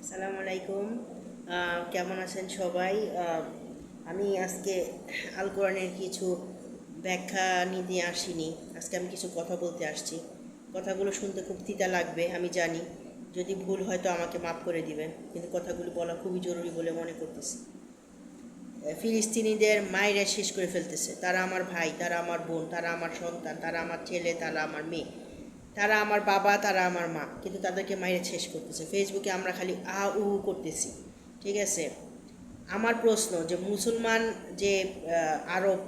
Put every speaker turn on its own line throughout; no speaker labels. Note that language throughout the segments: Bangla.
আসসালামু আলাইকুম। কেমন আছেন সবাই? আমি আজকে আল কোরআনের কিছু ব্যাখ্যা নিতে আসিনি। আজকে আমি কিছু কথা বলতে আসছি। কথাগুলো শুনতে খুব তিতা লাগবে, আমি জানি। যদি ভুল হয় তো আমাকে মাফ করে দিবেন, কিন্তু কথাগুলো বলা খুবই জরুরি বলে মনে করতেছি। ফিলিস্তিনিদের মায়েরা শেষ করে ফেলতেছে। তারা আমার ভাই, তারা আমার বোন, তারা আমার সন্তান, তারা আমার ছেলে, তারা আমার মেয়ে, তারা আমার বাবা, তারা আমার মা, কিন্তু তাদেরকে মাইরে শেষ করতেছে। ফেসবুকে আমরা খালি উ করতেছি, ঠিক আছে? আমার প্রশ্ন যে মুসলমান যে আরব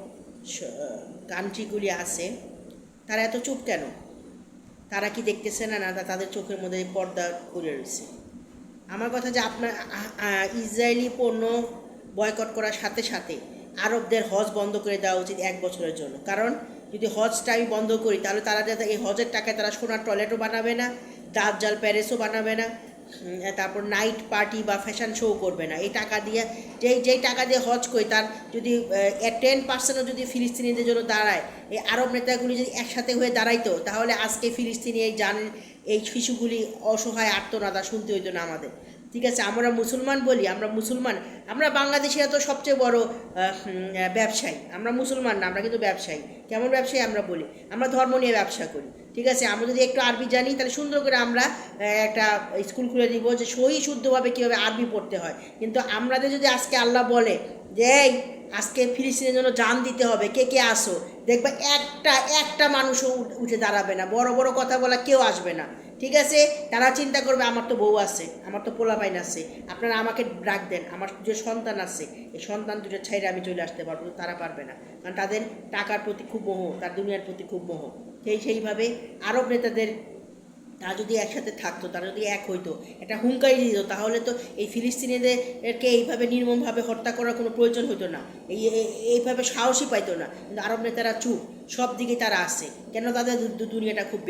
কান্ট্রিগুলি আছে, তারা এত চুপ কেন? তারা কি দেখতেছে না? না তাদের চোখের মধ্যে পর্দা করে রয়েছে? আমার কথা যে আপনার ইসরায়েলি পণ্য বয়কট করার সাথে সাথে আরবদের হজ বন্ধ করে দেওয়া উচিত 1 বছরের জন্য। কারণ যদি হজটা আমি বন্ধ করি, তাহলে তারা যাতে এই হজের টাকায় তারা সোনার টয়লেটও বানাবে না, দাজ্জাল প্যালেসও বানাবে না, তারপর নাইট পার্টি বা ফ্যাশন শো করবে না। এই টাকা দিয়ে যেই টাকা দিয়ে হজ করি, তার যদি 10%ও যদি ফিলিস্তিনিদের জন্য দাঁড়ায়, এই আরব নেতাগুলি যদি একসাথে হয়ে দাঁড়াইতো, তাহলে আজকে ফিলিস্তিনি এই শিশুগুলি অসহায় আর্তনাদা শুনতে হইতো না আমাদের। ঠিক আছে, আমরা মুসলমান বলি, আমরা মুসলমান, আমরা বাংলাদেশিরা তো সবচেয়ে বড় ব্যবসায়ী। আমরা মুসলমান না, আমরা কিন্তু ব্যবসায়ী। কেমন ব্যবসায়ী আমরা বলি? আমরা ধর্ম নিয়ে ব্যবসা করি। ঠিক আছে, আমরা যদি একটু আরবি জানি, তাহলে সুন্দর করে আমরা একটা স্কুল খুলে দিব যে সহি শুদ্ধভাবে কীভাবে আরবি পড়তে হয়। কিন্তু আমাদের যদি আজকে আল্লাহ বলে যে এই আজকে ফিলিস্তিনের জন্য জান দিতে হবে, কে কে আসো, দেখবে একটা মানুষও উঠে দাঁড়াবে না, বড় বড় কথা বলা কেউ আসবে না। ঠিক আছে, তারা চিন্তা করবে আমার তো বউ আছে, আমার তো পোলাপাইন আছে, আপনারা আমাকে ডাক দেন, আমার যে সন্তান আছে এই সন্তান দুটো ছাইরে আমি চলে আসতে পারবো। তারা পারবে না, কারণ তাদের টাকার প্রতি খুব মোহ, তার দুনিয়ার প্রতি খুব মোহ। সেইভাবে আরব নেতাদের, তারা যদি একসাথে থাকতো, তারা যদি এক হইতো, একটা হুঙ্কারি দিত, তাহলে তো এই ফিলিস্তিনিদেরকে এইভাবে নির্মমভাবে হত্যা করার কোনো প্রয়োজন হতো না, এইভাবে সাহসই পাইতো না। কিন্তু আরব নেতারা চুপ, সব দিকে তারা আছে কেন? তাদের দুনিয়াটা খুব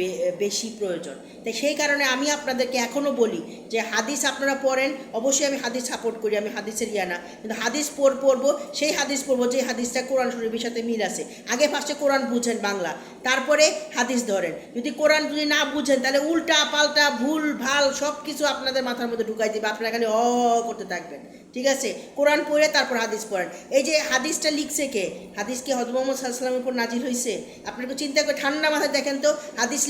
বেশি প্রয়োজন। তাই সেই কারণে আমি আপনাদেরকে এখনও বলি যে হাদিস আপনারা পড়েন, অবশ্যই আমি হাদিস সাপোর্ট করি, আমি হাদিসের না, কিন্তু হাদিস পড়বো, সেই হাদিস পড়বো যে হাদিসটা কোরআন শরীফের সাথে মিল আছে। আগে ফার্স্টে কোরআন বুঝেন বাংলা, তারপরে হাদিস ধরেন। যদি কোরআন যদি না বুঝেন, তাহলে উল্টা পাল্টা ভুল ভাল সব কিছু আপনাদের মাথার মধ্যে ঢুকাই দিবে, আপনারা খালি করতে থাকবেন। ঠিক আছে, কোরআন পড়ে তারপর হাদিস পড়েন। এই যে হাদিসটা লিখছে কে? হাদিস কি হযরত মুহাম্মদ সাল্লাল্লাহু আলাইহি ওয়াসাল্লামের উপর নাজিল হয়েছে? আপনাকে চিন্তা করে ঠান্ডা মাথায় দেখেন তো। হাদিস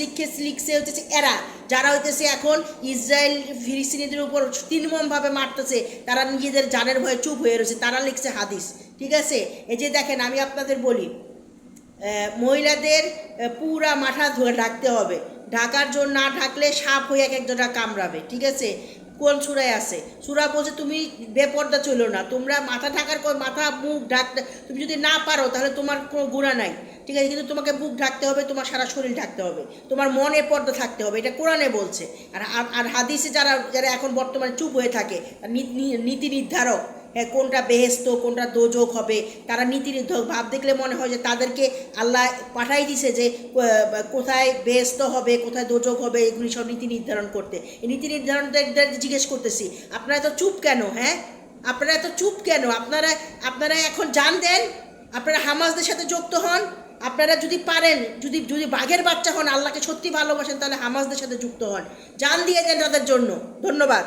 লিখছে হচ্ছে এরা, যারা হইতেছে এখন ইসরায়েল ফিলিস্তিনিদের উপর নির্মমভাবে মারতেছে, তারা নিজেদের জানের ভয়ে চুপ হয়ে রয়েছে, তারা লিখছে হাদিস। ঠিক আছে, এই যে দেখেন, আমি আপনাদের বলি, মহিলাদের পুরা মাথা ধুয়ে ঢাকতে হবে। ঢাকার জন্য না ঢাকলে সাপ হয়ে এক একজনটা কামড়াবে। ঠিক আছে, কোন সূরায় আছে? সূরা বলছে তুমি বেপর্দা চলো না, তোমরা মাথা ঢাকার মাথা মুখ ঢাকতে তুমি যদি না পারো তাহলে তোমার কোনো গুনাহ নাই। ঠিক আছে, কিন্তু তোমাকে বুক ঢাকতে হবে, তোমার সারা শরীর ঢাকতে হবে, তোমার মনে পর্দা থাকতে হবে, এটা কোরআনে বলছে। আর হাদিসে যারা যারা এখন বর্তমানে চুপ হয়ে থাকে, নীতি নির্ধারক, হ্যাঁ, কোনটা বেহেস্ত কোনটা দোজক হবে, তারা নীতি নির্ধারক ভাব দেখলে মনে হয় যে তাদেরকে আল্লাহ পাঠাই দিছে যে কোথায় বেহেস্ত হবে, কোথায় দোজক হবে, এগুলি সব নীতি নির্ধারণ করতে। এই নীতি নির্ধারণদের জিজ্ঞেস করতেছি, আপনারা এত চুপ কেন? হ্যাঁ, আপনারা এত চুপ কেন? আপনারা এখন জান দেন, আপনারা হামাসদের সাথে যুক্ত হন। আপনারা যদি পারেন, যদি যদি বাঘের বাচ্চা হন, আল্লাহকে সত্যি ভালোবাসেন, তাহলে হামাসদের সাথে যুক্ত হন, জান দিয়ে দেন তাদের জন্য। ধন্যবাদ।